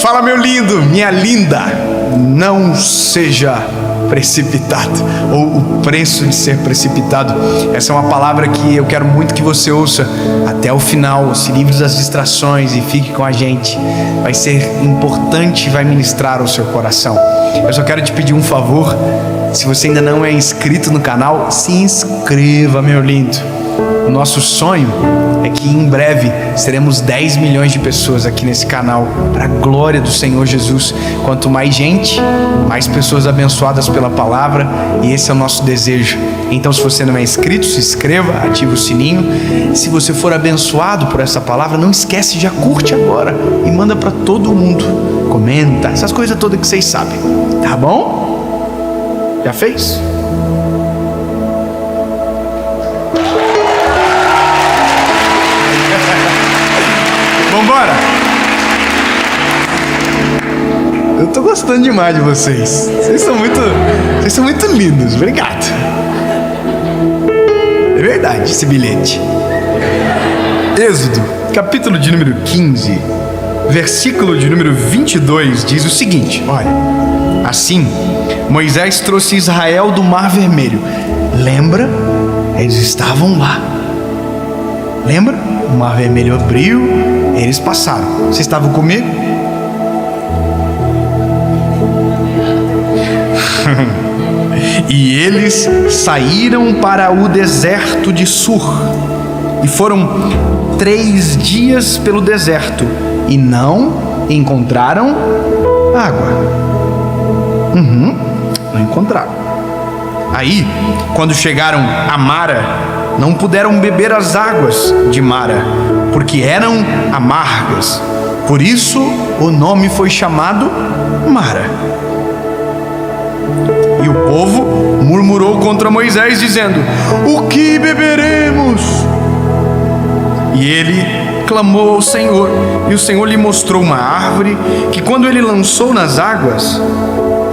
Fala, meu lindo, minha linda, não seja precipitado, ou o preço de ser precipitado. Essa é uma palavra que eu quero muito que você ouça até o final. Se livre das distrações e fique com a gente. Vai ser importante, vai ministrar o seu coração. Eu só quero te pedir um favor. Se você ainda não é inscrito no canal, se inscreva, meu lindo. O nosso sonho é que em breve seremos 10 milhões de pessoas aqui nesse canal, para a glória do Senhor Jesus. Quanto mais gente, mais pessoas abençoadas pela palavra, e esse é o nosso desejo. Então, se você não é inscrito, se inscreva, ative o sininho. Se você for abençoado por essa palavra, não esquece, já curte agora e manda para todo mundo. Comenta, essas coisas todas que vocês sabem, tá bom? Já fez? Vambora! Eu tô gostando demais de vocês. Vocês são muito lindos. Obrigado. É verdade esse bilhete. Êxodo, capítulo de número 15, versículo de número 22, diz o seguinte: olha, assim Moisés trouxe Israel do Mar Vermelho. Lembra? Eles estavam lá. Lembra? O Mar Vermelho abriu, eles passaram. Vocês estavam comigo? E eles saíram para o deserto de Sur. E foram 3 dias pelo deserto e não encontraram água. Não encontraram. Aí, quando chegaram a Mara, não puderam beber as águas de Mara, porque eram amargas. Por isso o nome foi chamado Mara. E o povo murmurou contra Moisés, dizendo: o que beberemos? E ele clamou ao Senhor, e o Senhor lhe mostrou uma árvore que, quando ele lançou nas águas,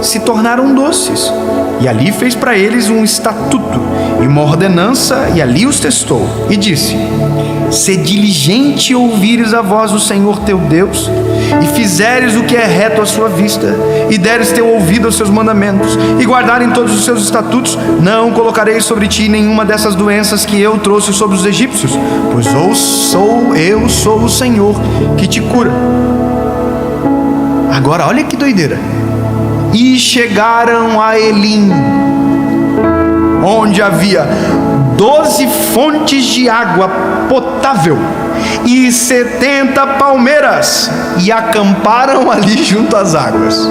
se tornaram doces. E ali fez para eles um estatuto e uma ordenança, e ali os testou. E disse: se diligente ouvires a voz do Senhor teu Deus, e fizeres o que é reto à sua vista, e deres teu ouvido aos seus mandamentos, e guardarem todos os seus estatutos, não colocarei sobre ti nenhuma dessas doenças que eu trouxe sobre os egípcios, pois eu sou o Senhor que te cura. Agora olha que doideira. E chegaram a Elim, onde havia 12 fontes de água potável e 70 palmeiras, e acamparam ali junto às águas.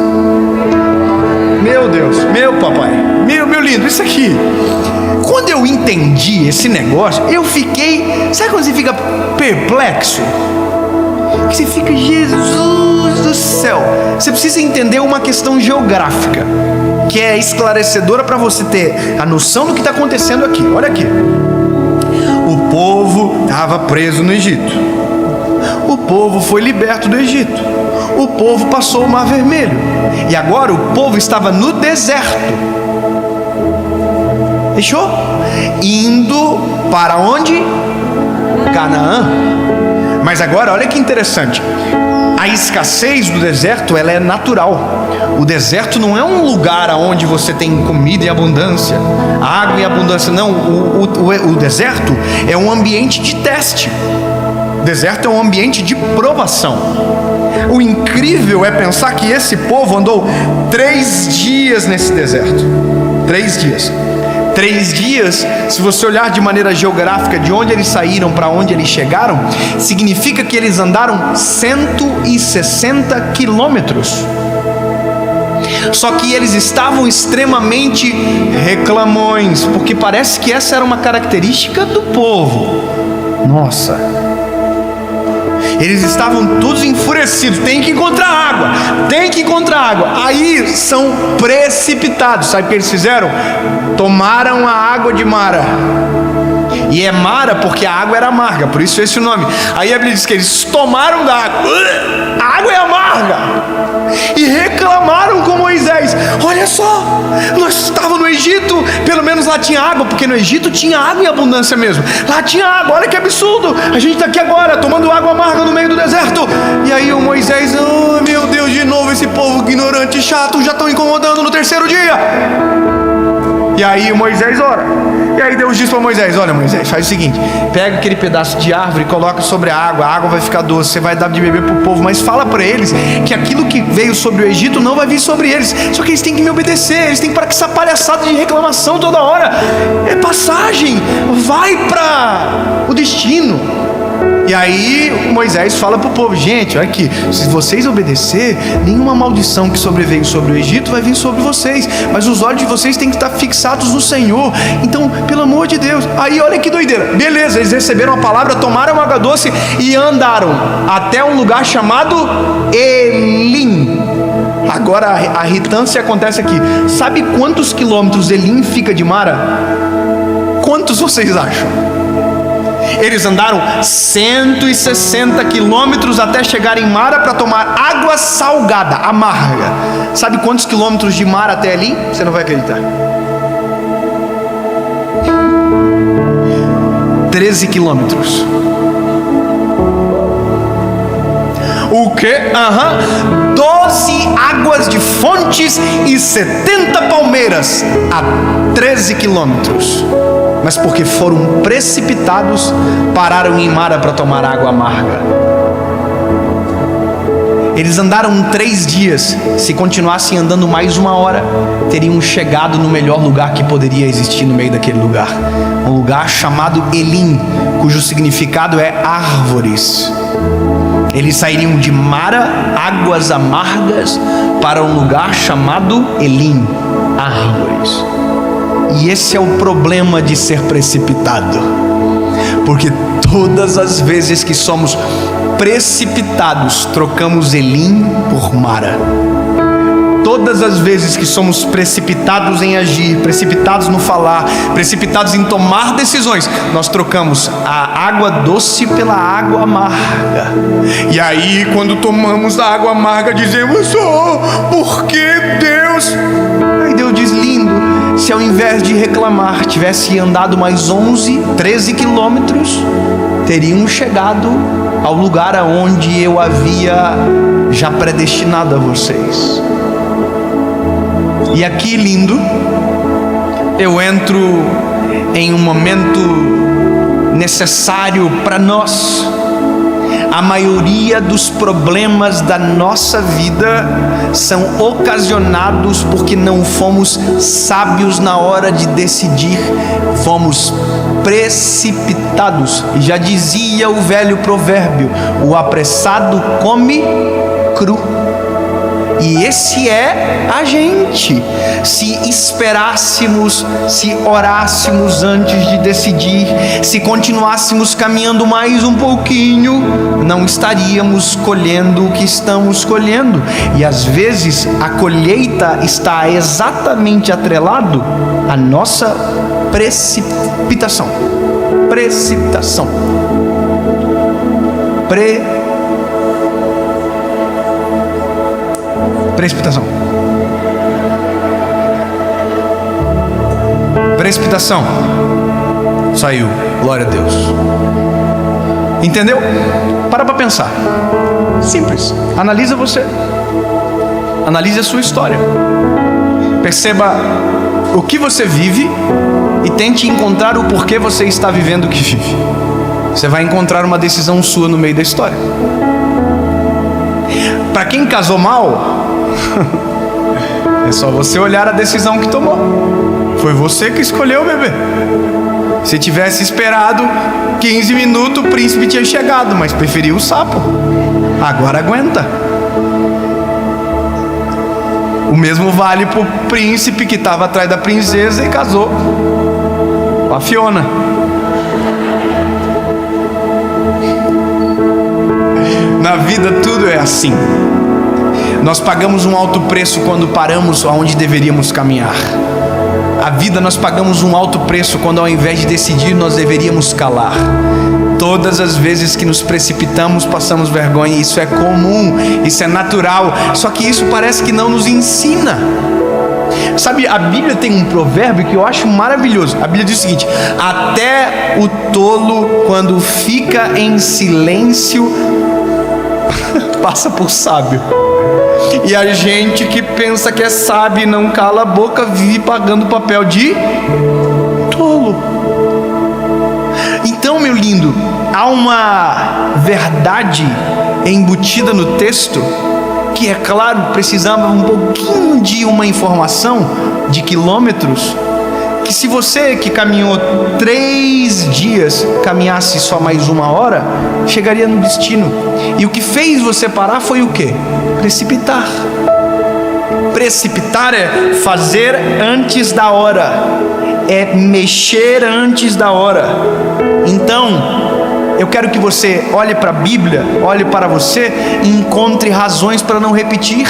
Meu Deus, meu papai, meu lindo, isso aqui, quando eu entendi esse negócio, eu fiquei, sabe quando você fica perplexo? Que você fica, Jesus do céu. Você precisa entender uma questão geográfica que é esclarecedora para você ter a noção do que está acontecendo aqui. Olha aqui. O povo estava preso no Egito. O povo foi liberto do Egito. O povo passou o Mar Vermelho. E agora o povo estava no deserto. Fechou? Indo para onde? Canaã. Mas agora, olha que interessante. A escassez do deserto, ela é natural. O deserto não é um lugar onde você tem comida em abundância, água em abundância. Não, o deserto é um ambiente de teste. O deserto é um ambiente de provação. O incrível é pensar que esse povo andou 3 dias nesse deserto. 3 dias. 3 dias, se você olhar de maneira geográfica de onde eles saíram para onde eles chegaram, significa que eles andaram 160 quilômetros. Só que eles estavam extremamente reclamões, porque parece que essa era uma característica do povo. Nossa, eles estavam todos enfurecidos. Tem que encontrar água, tem que encontrar água. Aí são precipitados. Sabe o que eles fizeram? Tomaram a água de Mara. E é Mara porque a água era amarga, por isso esse é o nome. Aí a Bíblia diz que eles tomaram da água. A água é amarga. E reclamaram com Moisés: olha só, nós estávamos no Egito, pelo menos lá tinha água, porque no Egito tinha água em abundância mesmo. Lá tinha água, olha que absurdo. A gente está aqui agora tomando água amarga no meio do deserto. E aí o Moisés: oh meu Deus, chatos, já estão incomodando no terceiro dia. E aí Moisés ora. E aí Deus diz para Moisés: olha, Moisés, faz o seguinte, pega aquele pedaço de árvore e coloca sobre a água vai ficar doce, você vai dar de beber para o povo, mas fala para eles que aquilo que veio sobre o Egito não vai vir sobre eles, só que eles têm que me obedecer, eles têm que parar com essa palhaçada de reclamação toda hora. É passagem, vai para o destino. E aí Moisés fala para o povo: gente, olha aqui, se vocês obedecer, nenhuma maldição que sobreveio sobre o Egito vai vir sobre vocês, mas os olhos de vocês têm que estar fixados no Senhor. Então, pelo amor de Deus. Aí olha que doideira, beleza, eles receberam a palavra, tomaram água doce e andaram até um lugar chamado Elim. Agora a irritância acontece aqui. Sabe quantos quilômetros Elim fica de Mara? Quantos vocês acham? Eles andaram 160 quilômetros até chegar em Mara para tomar água salgada, amarga. Sabe quantos quilômetros de Mara até ali? Você não vai acreditar. 13 quilômetros. O quê? 12 águas de fontes e 70 palmeiras a 13 quilômetros. Mas porque foram precipitados, pararam em Mara para tomar água amarga. Eles andaram 3 dias. Se continuassem andando mais 1 hora, teriam chegado no melhor lugar que poderia existir no meio daquele lugar. Um lugar chamado Elim, cujo significado é árvores. Eles sairiam de Mara, águas amargas, para um lugar chamado Elim, árvores. E esse é o problema de ser precipitado, porque todas as vezes que somos precipitados, trocamos Elim por Mara. Todas as vezes que somos precipitados em agir, precipitados no falar, precipitados em tomar decisões, nós trocamos a água doce pela água amarga. E aí, quando tomamos a água amarga, dizemos: oh, por que Deus? Aí Deus diz: lindo, se ao invés de reclamar tivesse andado mais 13 quilômetros, teriam chegado ao lugar aonde eu havia já predestinado a vocês. E aqui, lindo, eu entro em um momento necessário para nós. A maioria dos problemas da nossa vida são ocasionados porque não fomos sábios na hora de decidir, fomos precipitados. E já dizia o velho provérbio: o apressado come cru. E esse é a gente. Se esperássemos, se orássemos antes de decidir, se continuássemos caminhando mais um pouquinho, não estaríamos colhendo o que estamos colhendo. E às vezes a colheita está exatamente atrelado à nossa precipitação. Precipitação. Precipitação. Precipitação. Saiu. Glória a Deus. Entendeu? Para pensar. Simples. Analisa você. Analise a sua história. Perceba o que você vive e tente encontrar o porquê você está vivendo o que vive. Você vai encontrar uma decisão sua no meio da história. Para quem casou mal, é só você olhar a decisão que tomou. Foi você que escolheu o bebê. Se tivesse esperado 15 minutos, o príncipe tinha chegado, mas preferiu o sapo. Agora aguenta. O mesmo vale para o príncipe que estava atrás da princesa e casou com a Fiona. Na vida tudo é assim. Nós pagamos um alto preço quando paramos aonde deveríamos caminhar. A vida nós pagamos um alto preço quando ao invés de decidir nós deveríamos calar. Todas as vezes que nos precipitamos passamos vergonha. Isso é comum, isso é natural. Só que isso parece que não nos ensina. Sabe, a Bíblia tem um provérbio que eu acho maravilhoso. A Bíblia diz o seguinte: até o tolo, quando fica em silêncio, passa por sábio. E a gente que pensa que é sábio e não cala a boca vive pagando o papel de tolo. Então, meu lindo, há uma verdade embutida no texto que, é claro, precisava um pouquinho de uma informação de quilômetros, que se você que caminhou 3 dias caminhasse só mais 1 hora, chegaria no destino. E o que fez você parar foi o quê? Precipitar. Precipitar é fazer antes da hora, é mexer antes da hora. Então, eu quero que você olhe para a Bíblia, olhe para você e encontre razões para não repetir.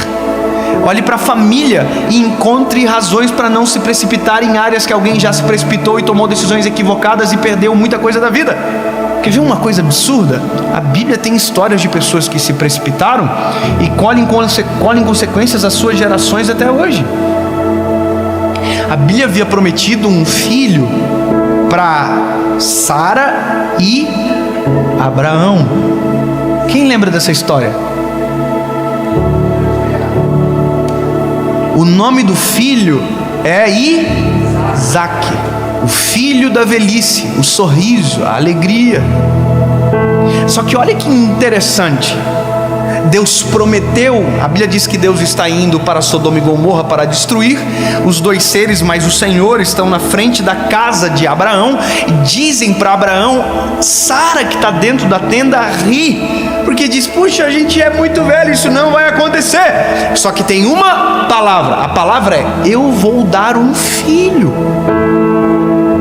Olhe para a família e encontre razões para não se precipitar em áreas que alguém já se precipitou e tomou decisões equivocadas e perdeu muita coisa da vida. Quer ver uma coisa absurda? A Bíblia tem histórias de pessoas que se precipitaram e colhem consequências às suas gerações até hoje. A Bíblia havia prometido um filho para Sara e Abraão. Quem lembra dessa história? O nome do filho é Isaac, o filho da velhice, o sorriso, a alegria. Só que olha que interessante, Deus prometeu, a Bíblia diz que Deus está indo para Sodoma e Gomorra para destruir os 2 seres, mas o Senhor estão na frente da casa de Abraão e dizem para Abraão, Sara que está dentro da tenda ri, porque diz, puxa, a gente é muito velho, isso não vai acontecer. Só que tem uma palavra, a palavra é, eu vou dar um filho.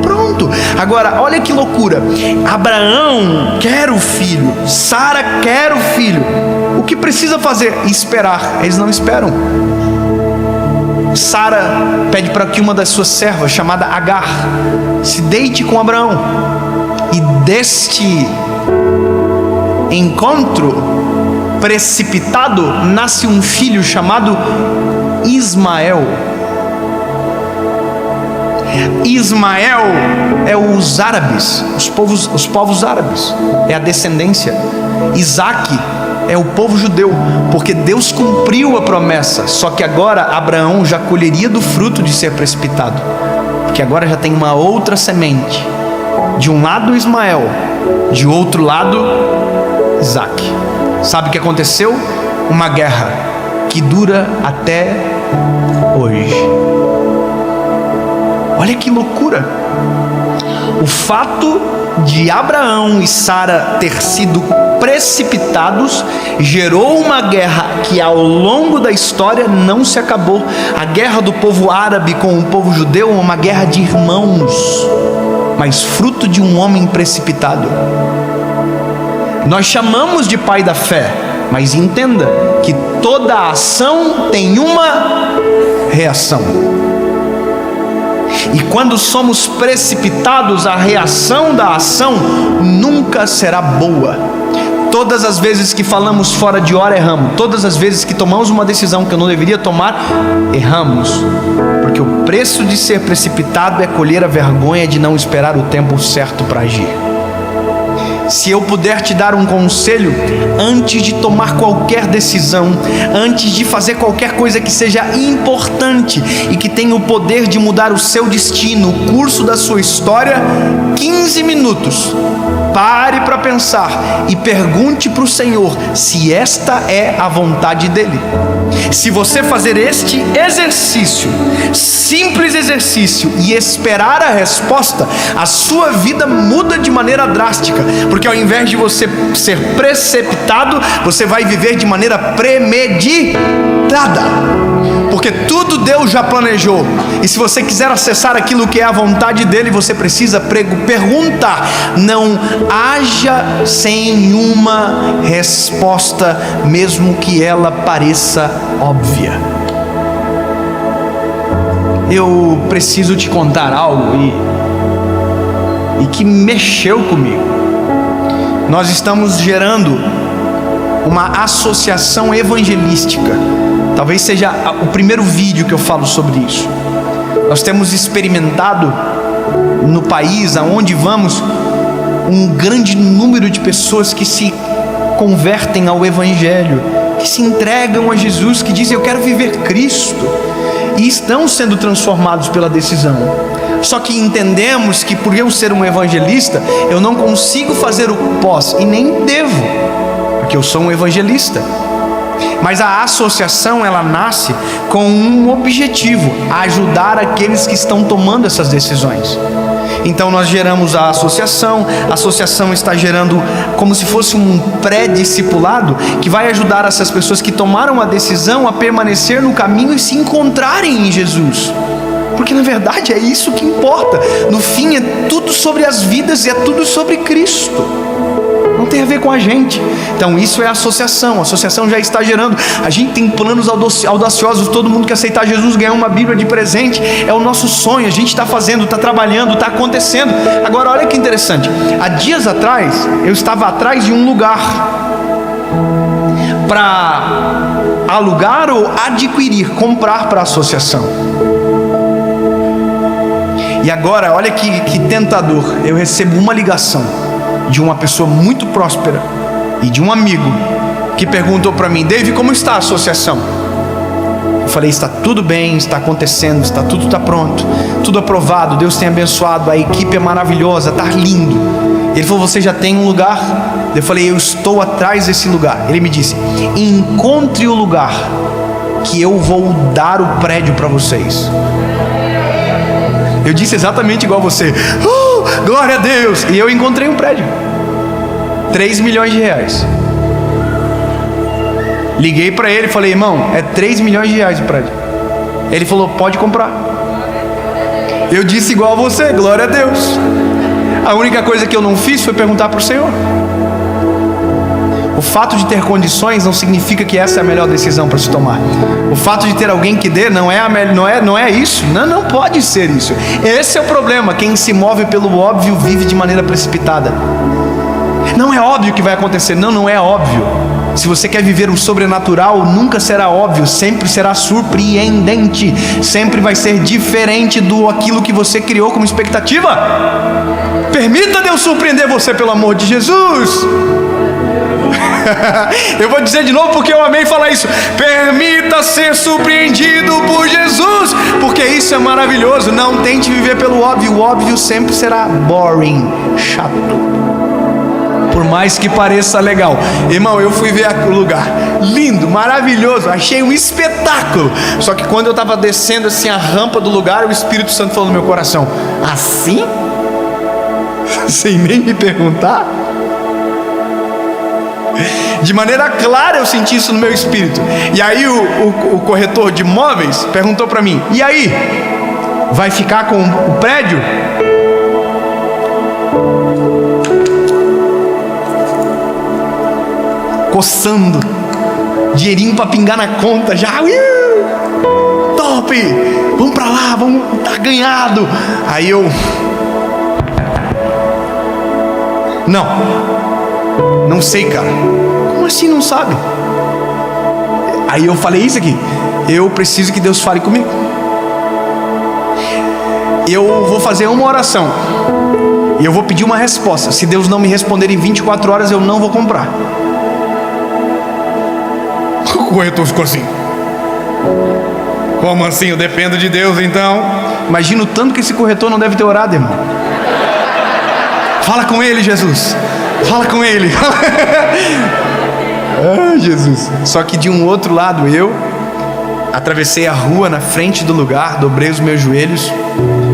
Pronto. Agora, olha que loucura, Abraão quer o filho, Sara quer o filho. O que precisa fazer? Esperar. Eles não esperam. Sara pede para que uma das suas servas, chamada Agar, se deite com Abraão. E deste encontro precipitado nasce um filho chamado Ismael. Ismael é os árabes, os povos árabes, é a descendência. Isaac é o povo judeu, porque Deus cumpriu a promessa, só que agora Abraão já colheria do fruto de ser precipitado, porque agora já tem uma outra semente, de um lado Ismael, de outro lado Isaac. Sabe o que aconteceu? Uma guerra que dura até hoje. Olha que loucura! O fato de Abraão e Sara ter sido precipitados gerou uma guerra que ao longo da história não se acabou. A guerra do povo árabe com o povo judeu é uma guerra de irmãos, mas fruto de um homem precipitado. Nós chamamos de pai da fé, mas entenda que toda ação tem uma reação. E quando somos precipitados, a reação da ação nunca será boa. Todas as vezes que falamos fora de hora, erramos. Todas as vezes que tomamos uma decisão que eu não deveria tomar, erramos. Porque o preço de ser precipitado é colher a vergonha de não esperar o tempo certo para agir. Se eu puder te dar um conselho, antes de tomar qualquer decisão, antes de fazer qualquer coisa que seja importante e que tenha o poder de mudar o seu destino, o curso da sua história, 15 minutos, pare para pensar e pergunte para o Senhor se esta é a vontade dEle. Se você fazer este exercício, simples exercício, e esperar a resposta, a sua vida muda de maneira drástica, porque ao invés de você ser precipitado, você vai viver de maneira premeditada, porque tudo Deus já planejou. E se você quiser acessar aquilo que é a vontade dEle, você precisa perguntar. Não haja sem uma resposta, mesmo que ela pareça óbvia. Eu preciso te contar algo e que mexeu comigo. Nós estamos gerando uma associação evangelística. Talvez seja o primeiro vídeo que eu falo sobre isso. Nós temos experimentado no país aonde vamos um grande número de pessoas que se convertem ao Evangelho, que se entregam a Jesus, que dizem: eu quero viver Cristo, e estão sendo transformados pela decisão. Só que entendemos que por eu ser um evangelista, eu não consigo fazer o pós, e nem devo, porque eu sou um evangelista. Mas a associação, ela nasce com um objetivo: ajudar aqueles que estão tomando essas decisões. Então nós geramos a associação está gerando como se fosse um pré-discipulado, que vai ajudar essas pessoas que tomaram a decisão a permanecer no caminho e se encontrarem em Jesus. Porque na verdade é isso que importa. No fim é tudo sobre as vidas e é tudo sobre Cristo. Não tem a ver com a gente. Então isso é a associação já está gerando. A gente tem planos audaciosos. Todo mundo que aceitar Jesus ganhar uma Bíblia de presente. É o nosso sonho, a gente está fazendo, está trabalhando, está acontecendo. Agora olha que interessante, há dias atrás eu estava atrás de um lugar para alugar ou adquirir, comprar para a associação. E agora olha que tentador, eu recebo uma ligação de uma pessoa muito próspera e de um amigo que perguntou para mim: Dave, como está a associação? Eu falei: está tudo bem, está acontecendo, tudo está pronto, tudo aprovado, Deus tem abençoado, a equipe é maravilhosa, está lindo. Ele falou: você já tem um lugar? Eu falei: eu estou atrás desse lugar. Ele me disse: encontre o lugar que eu vou dar o prédio para vocês. Eu disse exatamente igual você: glória a Deus! E eu encontrei um prédio, 3 milhões de reais. Liguei para ele e falei: irmão, é 3 milhões de reais o prédio. Ele falou: pode comprar. Eu disse igual a você: glória a Deus. A única coisa que eu não fiz foi perguntar para o Senhor. O fato de ter condições não significa que essa é a melhor decisão para se tomar. O fato de ter alguém que dê não é isso. Não pode ser isso. Esse é o problema. Quem se move pelo óbvio vive de maneira precipitada. Não é óbvio que vai acontecer. Não é óbvio. Se você quer viver o sobrenatural, nunca será óbvio, sempre será surpreendente, sempre vai ser diferente do aquilo que você criou como expectativa. Permita Deus surpreender você, pelo amor de Jesus. Eu vou dizer de novo porque eu amei falar isso. Permita ser surpreendido por Jesus, porque isso é maravilhoso. Não tente viver pelo óbvio. O óbvio sempre será boring, chato, por mais que pareça legal. Irmão, eu fui ver aquele lugar lindo, maravilhoso, achei um espetáculo. Só que quando eu estava descendo assim a rampa do lugar, o Espírito Santo falou no meu coração: assim? Sem nem me perguntar? De maneira clara eu senti isso no meu espírito. E aí o corretor de imóveis perguntou para mim: e aí? Vai ficar com o prédio? Coçando, dinheirinho para pingar na conta já. Top! Vamos para lá, vamos, tá ganhado. Aí eu: não sei, cara. Como assim não sabe? Aí eu falei isso aqui: eu preciso que Deus fale comigo. Eu vou fazer uma oração e eu vou pedir uma resposta. Se Deus não me responder em 24 horas, eu não vou comprar. O corretor ficou assim: como assim? Eu dependo de Deus então? Imagina o tanto que esse corretor não deve ter orado, irmão. Fala com ele, Jesus. Fala com ele. Ah, Jesus. Só que de um outro lado eu atravessei a rua na frente do lugar, dobrei os meus joelhos.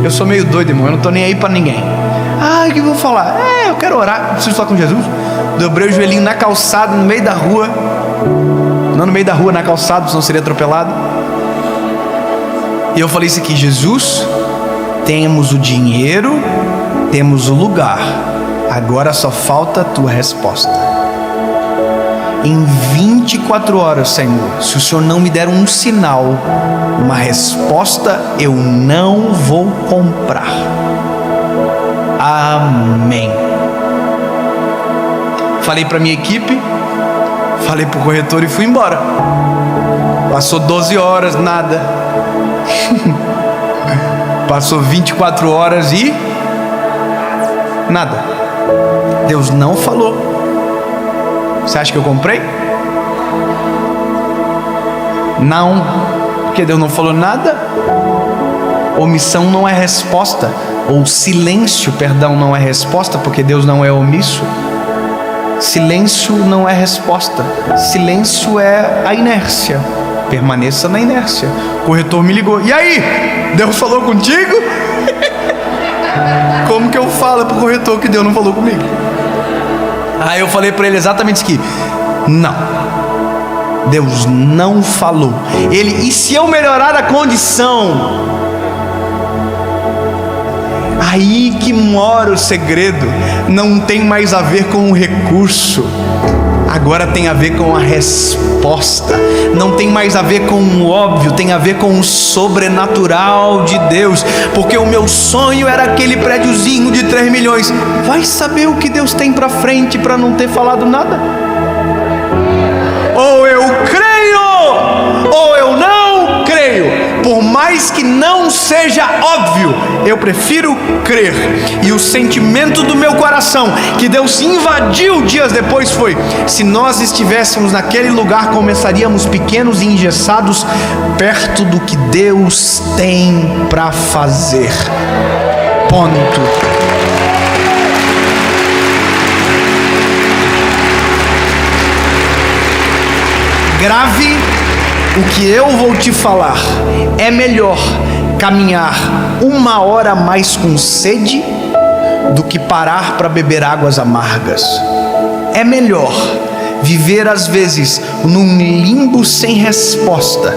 Eu sou meio doido, irmão, eu não tô nem aí pra ninguém. O que eu vou falar? Eu quero orar, preciso falar com Jesus. Dobrei o joelhinho na calçada, no meio da rua. Não no meio da rua, na calçada, senão seria atropelado. E eu falei isso aqui: Jesus, temos o dinheiro, temos o lugar, agora só falta a tua resposta. Em 24 horas, Senhor, se o Senhor não me der um sinal, uma resposta, eu não vou comprar. Amém. Falei para minha equipe, falei para o corretor e fui embora. Passou 12 horas, nada. Passou 24 horas e nada. Deus não falou. Você acha que eu comprei? Não, porque Deus não falou nada. Omissão não é resposta, ou silêncio, perdão, não é resposta, porque Deus não é omisso. Silêncio não é resposta. Silêncio é a inércia. Permaneça na inércia. O corretor me ligou. E aí? Deus falou contigo? Como que eu falo pro corretor que Deus não falou comigo? Aí eu falei para ele exatamente isso aqui. Não, Deus não falou. E se eu melhorar a condição? Aí que mora o segredo. Não tem mais a ver com o recurso, agora tem a ver com a resposta. Não tem mais a ver com o óbvio, tem a ver com o sobrenatural de Deus. Porque o meu sonho era aquele prédiozinho de 3 milhões. Vai saber o que Deus tem para frente para não ter falado nada? Ou eu creio, ou eu não creio. Por mais que não seja óbvio, eu prefiro crer. E o sentimento do meu coração, que Deus invadiu dias depois, foi: se nós estivéssemos naquele lugar, começaríamos pequenos e engessados, perto do que Deus tem para fazer. Ponto. Grave o que eu vou te falar. É melhor caminhar 1 hora a mais com sede do que parar para beber águas amargas. É melhor viver às vezes num limbo sem resposta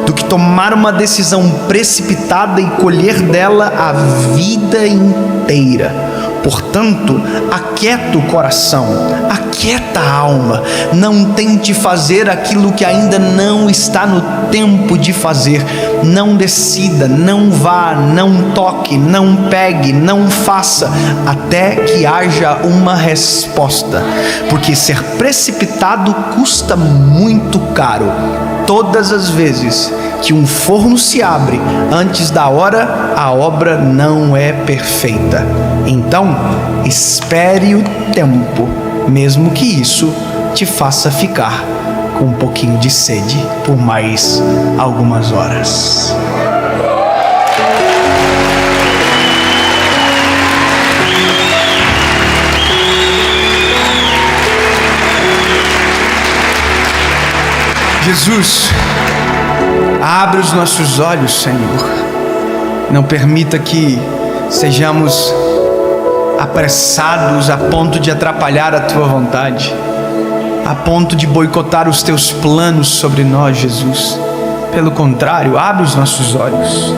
do que tomar uma decisão precipitada e colher dela a vida inteira. Portanto, aquieta o coração, aquieta a alma. Não tente fazer aquilo que ainda não está no tempo de fazer. Não decida, não vá, não toque, não pegue, não faça, até que haja uma resposta. Porque ser precipitado custa muito caro. Todas as vezes que um forno se abre antes da hora, a obra não é perfeita. Então, espere o tempo, mesmo que isso te faça ficar com um pouquinho de sede por mais algumas horas. Jesus, abre os nossos olhos, Senhor. Não permita que sejamos apressados a ponto de atrapalhar a Tua vontade, a ponto de boicotar os Teus planos sobre nós, Jesus. Pelo contrário, abre os nossos olhos.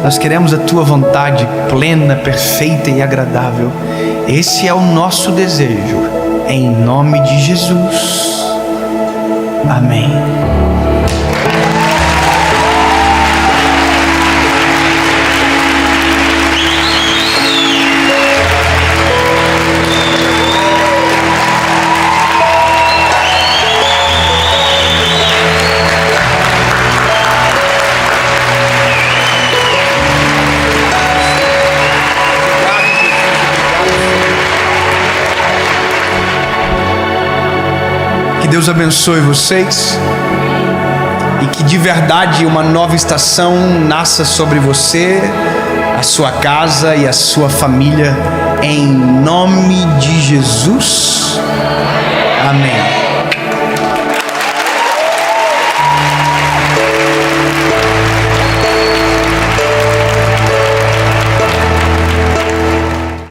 Nós queremos a Tua vontade plena, perfeita e agradável. Esse é o nosso desejo, em nome de Jesus. Amém. Deus abençoe vocês e que de verdade uma nova estação nasça sobre você, a sua casa e a sua família, em nome de Jesus. Amém.